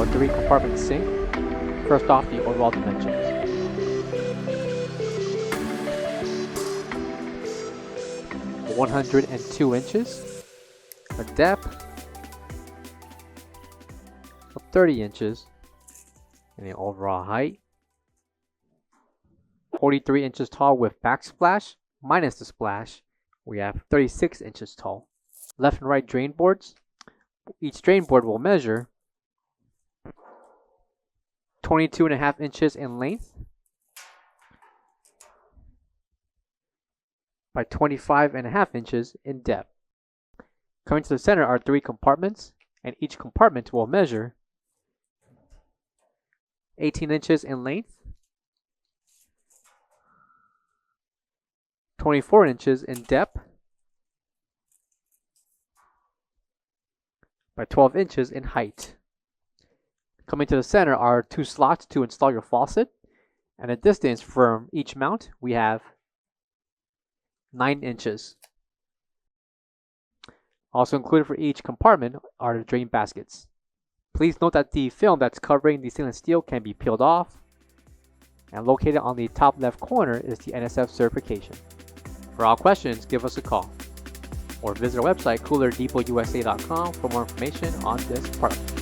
our 3-compartment sink. First off, the overall dimensions. The 102 inches. A depth of 30 inches. And the overall height. 43 inches tall with backsplash. Minus the splash, we have 36 inches tall. Left and right drain boards. Each drain board will measure 22.5 inches in length by 25.5 inches in depth. Coming to the center are 3 compartments, and each compartment will measure 18 inches in length, 24 inches in depth by 12 inches in height. Coming to the center are 2 slots to install your faucet, and a distance from each mount we have 9 inches. Also included for each compartment are the drain baskets. Please note that the film that's covering the stainless steel can be peeled off, and located on the top left corner is the NSF certification. For all questions, give us a call or visit our website coolerdepotUSA.com for more information on this product.